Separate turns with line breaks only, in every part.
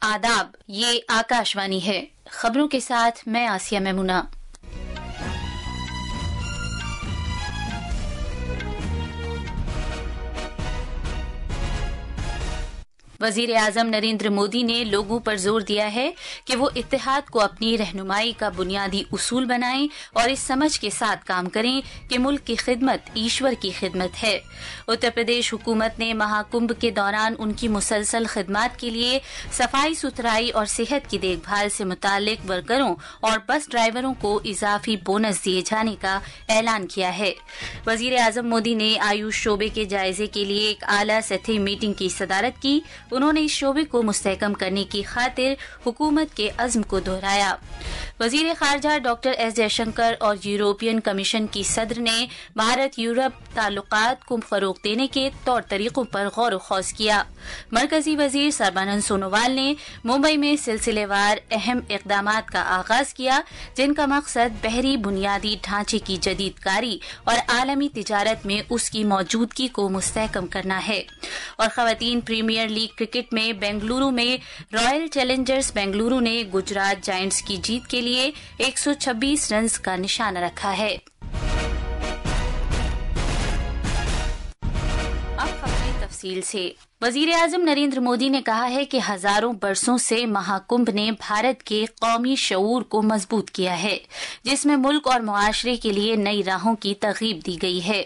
आदाब, ये आकाशवाणी है। खबरों के साथ मैं आसिया मेमुना। वजीर आजम नरेंद्र मोदी ने लोगों पर जोर दिया है कि वो इत्तेहाद को अपनी रहनुमाई का बुनियादी उसूल बनाएं और इस समझ के साथ काम करें कि मुल्क की खिदमत ईश्वर की खिदमत है। उत्तर प्रदेश हुकूमत ने महाकुंभ के दौरान उनकी मुसलसल खिदमत के लिए सफाई सुथराई और सेहत की देखभाल से मुताल्लिक वर्करों और बस ड्राइवरों को इजाफी बोनस दिए जाने का ऐलान किया है। वजीर आजम मोदी ने आयुष शोबे के जायजे के लिए एक आला सतही मीटिंग की सदारत की। उन्होंने इस शोबे को मुस्तहकम करने की खातिर हुकूमत के अज़्म को दोहराया। वजीर खारजा डॉक्टर एस जयशंकर और यूरोपियन कमीशन की सदर ने भारत यूरोप ताल्लुकात को फरोग देने के तौर तरीकों पर गौर खौज किया। मरकजी वजीर सर्बानंद सोनोवाल ने मुंबई में सिलसिलेवार अहम इक़दामात का आगाज किया, जिनका मकसद बहरी बुनियादी ढांचे की जदीदकारी और आलमी तिजारत में उसकी मौजूदगी को मुस्तहकम करना है। और खवातीन प्रीमियर लीग क्रिकेट में बेंगलुरु में रॉयल चैलेंजर्स बेंगलुरु ने गुजरात जायंट्स की जीत के लिए 126 रन का निशाना रखा है। अब खबरें तफसील से। वजीर आजम नरेंद्र मोदी ने कहा है कि हजारों बरसों से महाकुंभ ने भारत के कौमी शऊर को मजबूत किया है, जिसमें मुल्क और मुआशरे के लिए नई राहों की तरगीब दी गई है।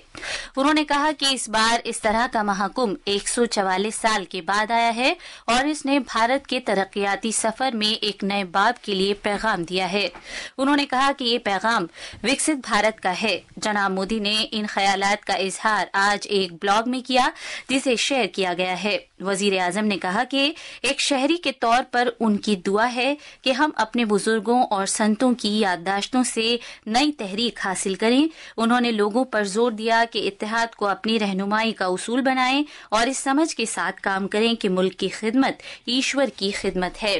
उन्होंने कहा कि इस बार इस तरह का महाकुंभ 144 साल के बाद आया है और इसने भारत के तरक्याती सफर में एक नए बाब के लिए पैगाम दिया है। उन्होंने कहा कि ये पैगाम विकसित भारत का है। जनाब मोदी ने इन ख्यालात का इजहार आज एक ब्लॉग में किया, जिसे शेयर किया गया है। वजीर आजम ने कहा कि एक शहरी के तौर पर उनकी दुआ है कि हम अपने बुजुर्गों और संतों की याददाश्तों से नई तहरीक हासिल करें। उन्होंने लोगों पर जोर दिया कि इत्तेहाद को अपनी रहनुमाई का उसूल बनाएं और इस समझ के साथ काम करें कि मुल्क की खिदमत ईश्वर की खिदमत है।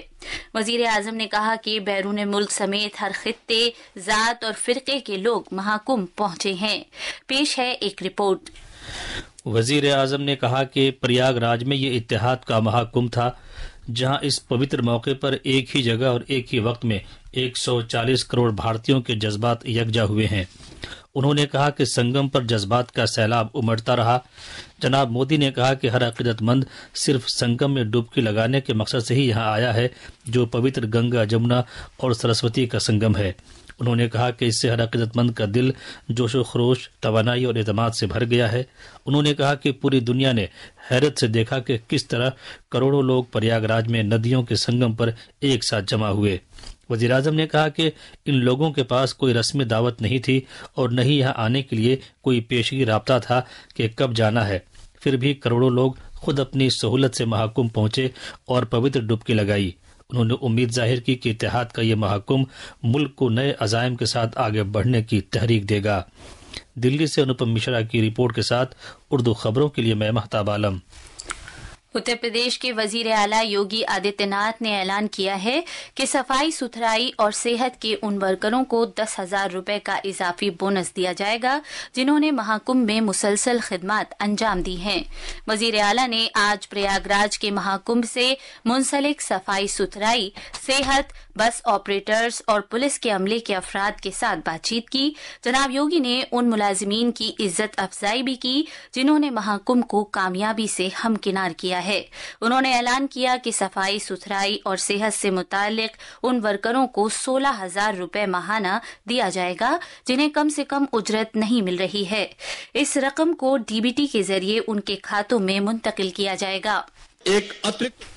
वजीर आजम ने कहा कि बैरून मुल्क समेत हर खित्ते, जात और फिरके के लोग महाकुंभ पहुंचे हैं। पेश है एक रिपोर्ट।
वजीर आजम ने कहा कि प्रयागराज में ये इत्तेहाद का महाकुंभ था, जहां इस पवित्र मौके पर एक ही जगह और एक ही वक्त में 140 करोड़ भारतीयों के जज्बात यकजा हुए हैं। उन्होंने कहा कि संगम पर जज्बात का सैलाब उमड़ता रहा। जनाब मोदी ने कहा कि हर अकीदतमंद सिर्फ संगम में डुबकी लगाने के मकसद से ही यहाँ आया है, जो पवित्र गंगा, जमुना और सरस्वती का संगम है। उन्होंने कहा कि इससे हर अकीदतमंद का दिल जोशो खरोश, तवानाई और एतमाद से भर गया है। उन्होंने कहा कि पूरी दुनिया ने हैरत से देखा कि किस तरह करोड़ों लोग प्रयागराज में नदियों के संगम पर एक साथ जमा हुए। वजीर आजम ने कहा कि इन लोगों के पास कोई रस्मी दावत नहीं थी और न ही यहाँ आने के लिए कोई पेशगी राब्ता था कि कब जाना है। फिर भी करोड़ों लोग खुद अपनी सहूलत से महाकुंभ पहुंचे और पवित्र डुबकी लगाई। उन्होंने उम्मीद जाहिर की कि इत्तेहाद का ये महाकुंभ मुल्क को नए अज़ाइम के साथ आगे बढ़ने की तहरीक देगा। दिल्ली से अनुपम मिश्रा की रिपोर्ट के साथ उर्दू खबरों के लिए मैं महताब आलम।
उत्तर प्रदेश के वजीर आला योगी आदित्यनाथ ने ऐलान किया है कि सफाई सुथराई और सेहत के उन वर्करों को 10,000 रुपए का इजाफी बोनस दिया जाएगा, जिन्होंने महाकुंभ में मुसलसल खिदमत अंजाम दी हैं। वजीर आला ने आज प्रयागराज के महाकुंभ से मुंसलिक सफाई सुथराई, सेहत, बस ऑपरेटर्स और पुलिस के अमले के अफराद के साथ बातचीत की। जनाब योगी ने उन मुलाजिमीन की इज्जत अफजाई भी की, जिन्होंने महाकुंभ को कामयाबी से हमकिनार किया है। उन्होंने ऐलान किया कि सफाई सुथराई और सेहत से मुतालिक उन वर्करों को 16,000 रुपए माहाना दिया जाएगा, जिन्हें कम से कम उजरत नहीं मिल रही है। इस रकम को डीबीटी के जरिए उनके खातों में मुंतकिल किया जाएगा।
एक अतिरिक्त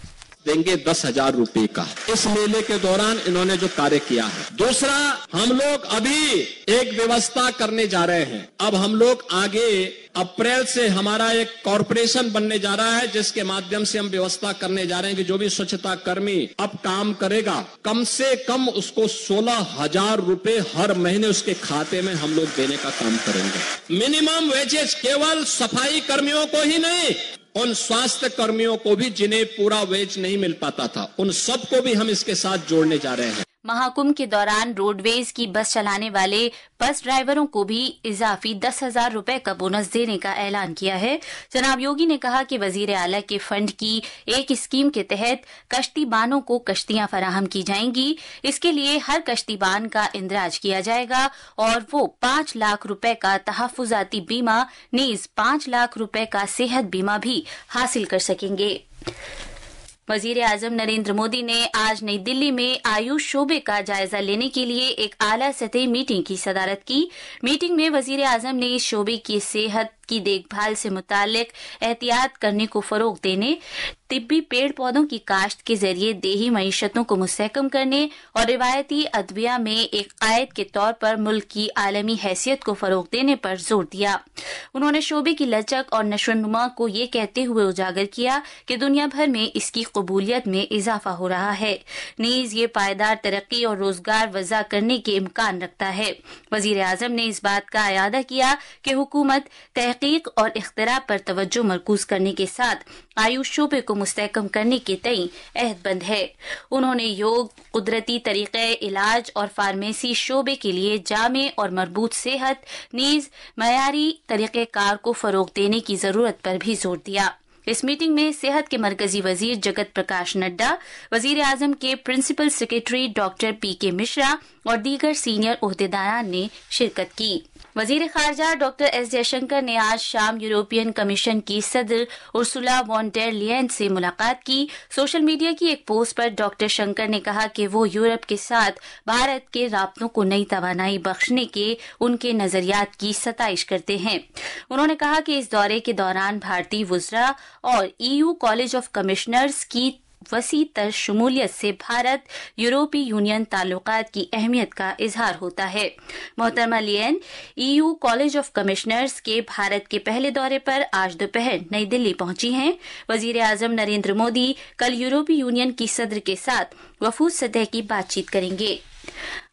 देंगे 10,000 रुपए का इस मेले के दौरान इन्होंने जो कार्य किया है। दूसरा, हम लोग अभी एक व्यवस्था करने जा रहे हैं। अब हम लोग आगे अप्रैल से हमारा एक कॉरपोरेशन बनने जा रहा है, जिसके माध्यम से हम व्यवस्था करने जा रहे हैं कि जो भी स्वच्छता कर्मी अब काम करेगा, कम से कम उसको 16,000 रुपए हर महीने उसके खाते में हम लोग देने का काम करेंगे। मिनिमम वेजेस केवल सफाई कर्मियों को ही नहीं, उन स्वास्थ्य कर्मियों को भी जिन्हें पूरा वेज नहीं मिल पाता था, उन सबको भी हम इसके साथ जोड़ने जा रहे हैं।
महाकुंभ के दौरान रोडवेज की बस चलाने वाले बस ड्राइवरों को भी इजाफी 10,000 रुपए का बोनस देने का ऐलान किया है। जनाब योगी ने कहा कि वजीर आला के फंड की एक स्कीम के तहत कश्तीबानों को कश्तियां फराहम की जाएंगी। इसके लिए हर कश्तीबान का इंदराज किया जाएगा और वो 5 लाख रुपए का तहफुजाती बीमा नीज 5 लाख रुपए का सेहत बीमा भी हासिल कर सकेंगे। वजीर आजम नरेंद्र मोदी ने आज नई दिल्ली में आयुष शोबे का जायजा लेने के लिए एक आला सतही मीटिंग की सदारत की। मीटिंग में वजीर आजम ने इस शोबे की सेहत की देखभाल से मुतालिक एहतियात करने को फरोग देने, तिब्बी पेड़ पौधों की काश्त के जरिए देही मईशतों को मुस्तहकम करने और रिवायती अदविया में एक कायद के तौर पर मुल्क की आलमी हैसियत को फरोग देने पर जोर दिया। उन्होंने शोबे की लचक और नशोनुमा को ये कहते हुए उजागर किया कि दुनिया भर में इसकी कबूलियत में इजाफा हो रहा है, नीज ये पायदार तरक्की और रोजगार वज़ा करने के इम्कान रखता है। वजीर आजम ने इस बात का अयादा किया कि हुकूमत तहकीक और इख्तिरा पर तवज्जो मरकूज करने के साथ आयुष शोबे को मुस्तहकम करने के तई अहदबंद है। उन्होंने योग, कुदरती तरीके इलाज और फार्मेसी शोबे के लिए जामे और मरबूत सेहत नीज मयारी तरीक़ेकार को फरोग देने की जरूरत पर भी जोर दिया। इस मीटिंग में सेहत के मरकजी वजीर जगत प्रकाश नड्डा, वजीर आजम के प्रिंसिपल सेक्रेटरी डॉक्टर पीके मिश्रा और दीगर सीनियर ओहदेदारान ने शिरकत की। वजीर खारजा डॉक्टर एस जयशंकर ने आज शाम यूरोपियन कमीशन की सदर उर्सुला वॉन डेर लियन से मुलाकात की। सोशल मीडिया की एक पोस्ट पर डॉक्टर शंकर ने कहा कि वो यूरोप के साथ भारत के राब्तों को नई तवानाई बख्शने के उनके नजरियात की सताइश करते हैं। उन्होंने कहा कि इस दौरे के दौरान भारतीय वुज़रा और EU कॉलेज ऑफ कमिश्नर्स की वसी तर शमूलियत से भारत यूरोपीय यूनियन ताल्लुकात की अहमियत का इजहार होता है। मोहतरमा लियन EU कॉलेज ऑफ कमिश्नर्स के भारत के पहले दौरे पर आज दोपहर नई दिल्ली पहुंची हैं। वजीर आजम नरेंद्र मोदी कल यूरोपीय यूनियन की सदर के साथ वफूद सतह की बातचीत करेंगे।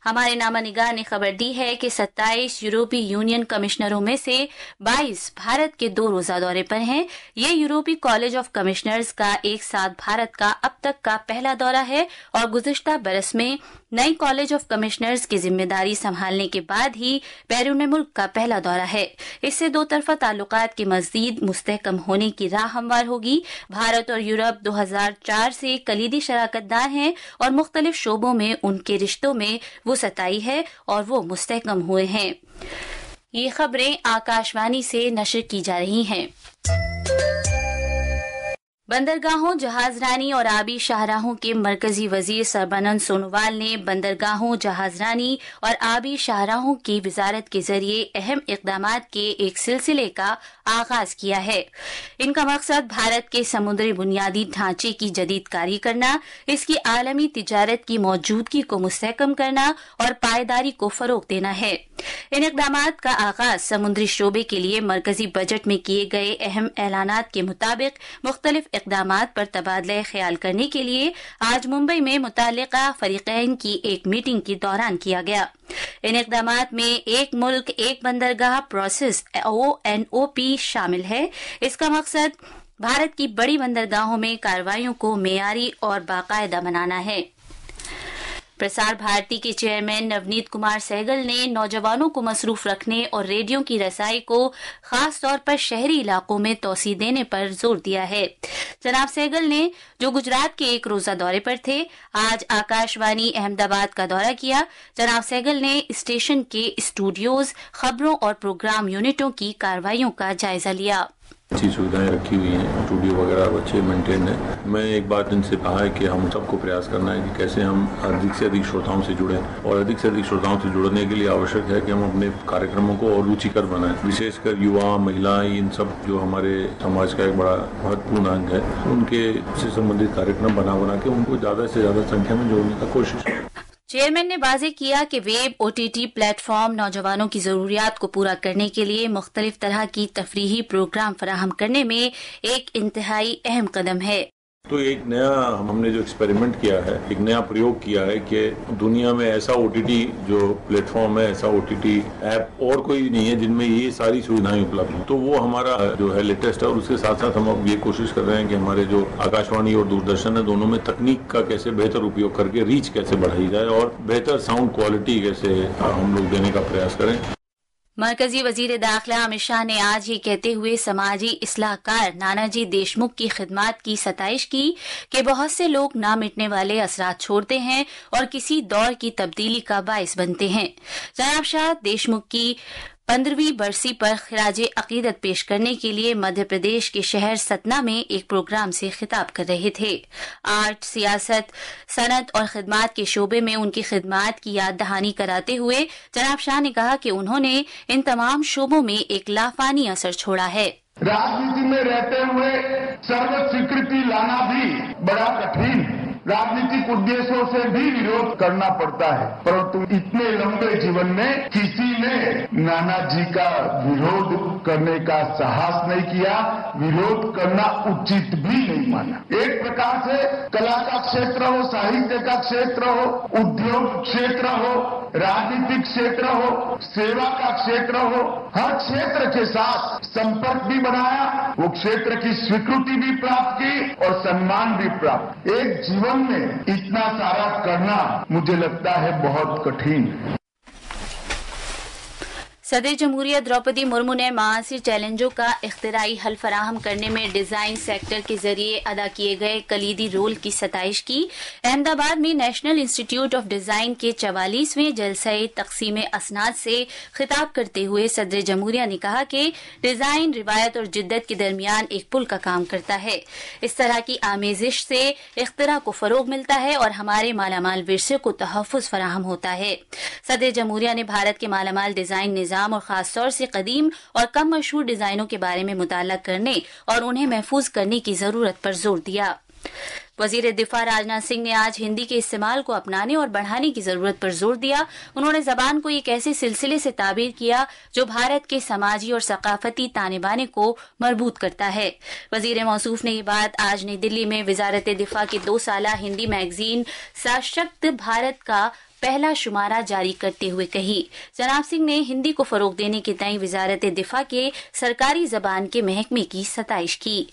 हमारे नामा निगाह ने खबर दी है कि 27 यूरोपीय यूनियन कमिश्नरों में से 22 भारत के 2 रोजा दौरे पर हैं। ये यूरोपीय कॉलेज ऑफ कमिश्नर्स का एक साथ भारत का अब तक का पहला दौरा है और गुज़िश्ता बरस में नई कॉलेज ऑफ कमिश्नर्स की जिम्मेदारी संभालने के बाद ही बैरून मुल्क का पहला दौरा है। इससे दो तरफा ताल्लुकात के मज़ीद मुस्तहकम होने की राह हमवार होगी। भारत और यूरोप 2004 से कलीदी शराकतदार हैं और मुख्तलिफ शोबों में उनके रिश्तों में वसअत है और वो मुस्तहकम हुए हैं। ये खबरें आकाशवाणी से नशर की जा रही हैं। बंदरगाहों, जहाजरानी और आबी शाहराहों के मरकजी वजीर सरबानंद सोनोवाल ने बंदरगाहों, जहाजरानी और आबी शाहराहों की वजारत के जरिए अहम इक़दामात के एक सिलसिले का आगाज किया है। इनका मकसद भारत के समुद्री बुनियादी ढांचे की जदीदकारी करना, इसकी आलमी तिजारत की मौजूदगी को मुस्तहकम करना और पायदारी को फरोग देना है। इन इक़दामात का आगाज समुद्री शोबे के लिए मरकजी बजट में किए गए अहम ऐलानात के मुताबिक मुख्तलिफ इक़दामात पर तबादला ख्याल करने के लिए आज मुंबई में मुताल्लिका फरीक़ैन की एक मीटिंग के दौरान किया गया। इन इक़दामात में एक मुल्क एक बंदरगाह प्रोसेस ONOP शामिल है। इसका मकसद भारत की बड़ी बंदरगाहों में कार्रवाइयों को मेयारी और बाकायदा बनाना है। प्रसार भारती के चेयरमैन नवनीत कुमार सहगल ने नौजवानों को मसरूफ रखने और रेडियो की रसाई को खास तौर पर शहरी इलाकों में तोसी देने पर जोर दिया है। जनाब सहगल ने, जो गुजरात के एक रोजा दौरे पर थे, आज आकाशवाणी अहमदाबाद का दौरा किया। जनाब सहगल ने स्टेशन के स्टूडियोज, खबरों और प्रोग्राम यूनिटों की कार्रवाइयों का जायजा लिया।
अच्छी सुविधाएं रखी हुई हैं, स्टूडियो वगैरह अच्छे मेंटेन है। मैं एक बात इनसे कहा है कि हम सबको प्रयास करना है कि कैसे हम अधिक से अधिक श्रोताओं से जुड़ें और अधिक से अधिक श्रोताओं से जुड़ने के लिए आवश्यक है कि हम अपने कार्यक्रमों को और रुचिकर बनाएं। विशेषकर युवा, महिलाएं, इन सब जो हमारे समाज का एक बड़ा महत्वपूर्ण अंग है, उनके से संबंधित कार्यक्रम बना के उनको ज्यादा से ज्यादा संख्या में जोड़ने का कोशिश करें।
चेयरमैन ने वाज़ेह किया कि वेब OTT प्लेटफॉर्म नौजवानों की जरूरियात को पूरा करने के लिए मुख्तलिफ तरह की तफरीही प्रोग्राम फराहम करने में एक इंतहाई अहम कदम है।
تو ایک نیا ہم نے جو ایکسپیریمنٹ کیا ہے، ایک نیا پریوگ کیا ہے کہ دنیا میں ایسا OTT جو پلیٹ فارم ہے، ایسا OTT ایپ اور کوئی نہیں ہے جن میں یہ ساری سویدھائیں اپلبدھ ہیں. تو وہ ہمارا جو ہے لیٹسٹ ہے، اور اس کے ساتھ ساتھ ہم اب یہ کوشش کر رہے ہیں کہ ہمارے جو آکاشوانی اور دوردرشن ہے دونوں میں تکنیک کا کیسے بہتر اپیوگ کر کے ریچ کیسے بڑھائی جائے اور بہتر ساؤنڈ کوالٹی کیسے ہم لوگ دینے کا پریاس کریں.
مرکزی وزیر داخلہ امت شاہ نے آج یہ کہتے ہوئے سماجی اصلاح کار نانا جی دیشمکھ کی خدمات کی ستائش کی کہ بہت سے لوگ نہ مٹنے والے اثرات چھوڑتے ہیں اور کسی دور کی تبدیلی کا باعث بنتے ہیں. جناب شاہ دیشمکھ کی 15ویں برسی پر خراج عقیدت پیش کرنے کے لیے مدھیہ پردیش کے شہر ستنا میں ایک پروگرام سے خطاب کر رہے تھے. آرٹ، سیاست، صنعت اور خدمات کے شعبے میں ان کی خدمات کی یاد دہانی کراتے ہوئے جناب شاہ نے کہا کہ انہوں نے ان تمام شعبوں میں ایک لافانی اثر چھوڑا ہے.
راجنیتی میں رہتے ہوئے سرو سویکرتی لانا بھی بڑا کٹھن، راجنیتک ادیشوں سے بھی وروध کرنا پڑتا ہے، پرنتو اتنے لمبے جیون میں کسی نے نانا جی کا وروध کرنے کا ساہس نہیں کیا، وروध کرنا اچت بھی نہیں مانا. ایک پرکار سے کلا کا چھیتر ہو، ساہتیہ کا چھیتر ہو، ادیوگ چھیتر ہو، راجنیتک چھیتر ہو، سیوا کا چھیتر ہو، ہر چھیتر کے ساتھ سمپرک بھی بنایا، وہ چھیتر کی سویکرتی بھی پراپت کی اور سنمان بھی پراپت. ایک جیون میں اتنا سارا کرنا مجھے لگتا ہے بہت کٹھن.
صدر جمہوریہ دروپدی مرمو نے معاصر چیلنجوں کا اختراعی حل فراہم کرنے میں ڈیزائن سیکٹر کے ذریعے ادا کیے گئے کلیدی رول کی ستائش کی. احمد آباد میں نیشنل انسٹی ٹیوٹ آف ڈیزائن کے 44ویں جلسہ تقسیم اسناد سے خطاب کرتے ہوئے صدر جمہوریہ نے کہا کہ ڈیزائن روایت اور جدت کے درمیان ایک پل کا کام کرتا ہے. اس طرح کی آمیزش سے اختراع کو فروغ ملتا ہے اور ہمارے مالا مال ورثے کو تحفظ فراہم ہوتا ہے. صدر جمہوریہ نے بھارت کے مالا مال ڈیزائن نظام اور خاص طور سے قدیم اور کم مشہور ڈیزائنوں کے بارے میں مطالعہ کرنے اور انہیں محفوظ کرنے کی ضرورت پر زور دیا. وزیر دفاع راجناتھ سنگھ نے آج ہندی کے استعمال کو اپنانے اور بڑھانے کی ضرورت پر زور دیا. انہوں نے زبان کو ایک ایسے سلسلے سے تعبیر کیا جو بھارت کے سماجی اور ثقافتی تانے بانے کو مربوط کرتا ہے. وزیر موصوف نے یہ بات آج نئی دلی میں وزارت دفاع کی 2 سالہ ہندی میگزین ساشکت بھارت کا پہلا شمارہ جاری کرتے ہوئے کہی. جناب سنگھ نے ہندی کو فروغ دینے کے تئیں وزارت دفاع کے سرکاری زبان کے محکمے کی ستائش کی.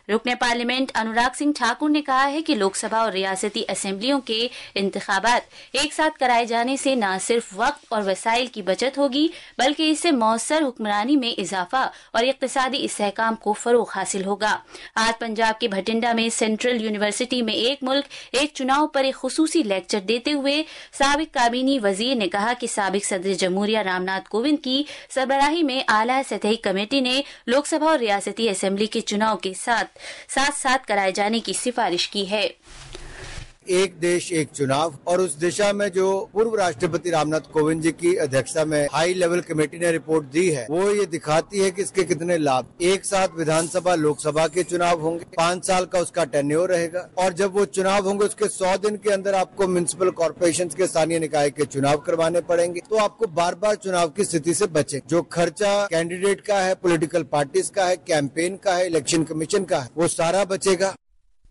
رکن پارلیمنٹ انوراگ سنگھ ٹھاکر نے کہا ہے کہ لوک سبھا اور ریاستی اسمبلیوں کے انتخابات ایک ساتھ کرائے جانے سے نہ صرف وقت اور وسائل کی بچت ہوگی بلکہ اس سے مؤثر حکمرانی میں اضافہ اور اقتصادی استحکام کو فروغ حاصل ہوگا. آج پنجاب کے بھٹنڈا میں سینٹرل یونیورسٹی میں ایک ملک ایک چناؤ پر ایک خصوصی لیکچر دیتے ہوئے سابق کابینی وزیر نے کہا کہ سابق صدر جمہوریہ رام ناتھ کووند کی سربراہی میں اعلیٰ سطحی کمیٹی نے لوک سبھا اور ریاستی اسمبلی کے چناؤ کے ساتھ کرائے جانے کی سفارش کی ہے.
ایک دیش ایک چناؤ اور اس دشا میں جو پورو راشٹرپتی رام ناتھ کووند جی کی ادھیکشتا میں ہائی لیول کمیٹی نے رپورٹ دی ہے وہ یہ دکھاتی ہے کہ اس کے کتنے لابھ. ایک ساتھ ودھان سبھا لوک سبھا کے چناؤ ہوں گے، 5 سال کا اس کا ٹینیور رہے گا، اور جب وہ چناؤ ہوں گے اس کے 100 دن کے اندر آپ کو میونسپل کارپوریشن کے ثانیہ نکائے کے چناؤ کروانے پڑیں گے. تو آپ کو بار بار چناؤ کی استھتی سے بچے. جو خرچہ کینڈیڈیٹ کا ہے، پولیٹیکل پارٹیز کا ہے، کیمپین کا ہے، الیکشن کمیشن کا ہے، وہ سارا بچے گا.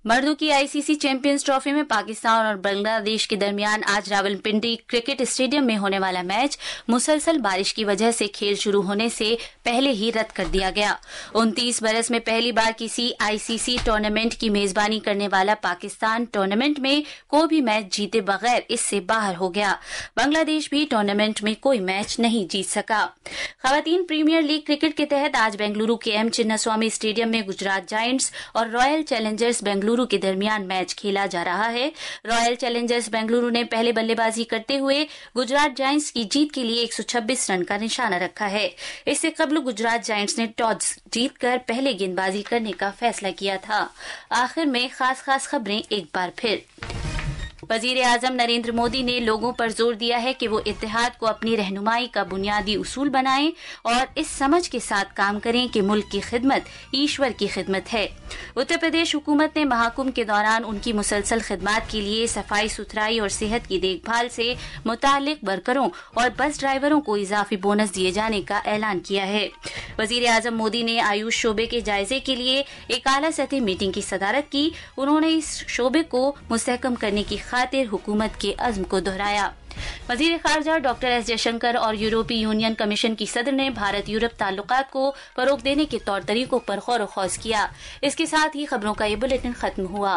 مردوں کی ICC چیمپئنز ٹرافی میں پاکستان اور بنگلہ دیش کے درمیان آج راولپنڈی کرکٹ اسٹیڈیم میں ہونے والا میچ مسلسل بارش کی وجہ سے کھیل شروع ہونے سے پہلے ہی رد کر دیا گیا. 29 برس میں پہلی بار کسی ICC ٹورنامنٹ کی میزبانی کرنے والا پاکستان ٹورنامنٹ میں کوئی بھی میچ جیتے بغیر اس سے باہر ہو گیا. بنگلہ دیش بھی ٹورنامنٹ میں کوئی میچ نہیں جیت سکا. خواتین پریمیئر لیگ کرکٹ کے تحت آج بنگلورو کے M چناسوامی اسٹیڈیم میں گجرات جائنٹس اور رائل چیلنجرز بنگلورو کے درمیان میچ کھیلا جا رہا ہے. رائل چیلنجرز بنگلورو نے پہلے بلے بازی کرتے ہوئے گجرات جائنٹس کی جیت کے لیے 126 رن کا نشانہ رکھا ہے. اس سے قبل گجرات جائنٹس نے ٹاس جیت کر پہلے گیند بازی کرنے کا فیصلہ کیا تھا. آخر میں خاص خبریں ایک بار پھر. वजीर आजम नरेंद्र मोदी ने लोगों पर जोर दिया है कि वो इत्तेहाद को अपनी रहनुमाई का बुनियादी उसूल बनाएं और इस समझ के साथ काम करें कि मुल्क की खिदमत ईश्वर की खिदमत है। उत्तर प्रदेश हुकूमत ने महाकुंभ के दौरान उनकी मुसलसल खिदमात के लिए सफाई सुथराई और सेहत की देखभाल से मुताल्लिक वर्करों और बस ड्राइवरों को इजाफी बोनस दिए जाने का ऐलान किया है। वजीर आजम मोदी ने आयुष शोबे के जायजे के लिए एक आला सतही मीटिंग की सदारत की। उन्होंने इस शोबे को मुस्तहकम करने की खातिर हुकूमत के अज़्म को दोहराया। वजीर खारजा डॉक्टर एस जयशंकर और यूरोपीय यूनियन कमीशन की सदर ने भारत यूरोप ताल्लुकात को फरोग देने के तौर तरीकों पर गौर व खौज किया। इसके साथ ही खबरों का ये बुलेटिन खत्म हुआ।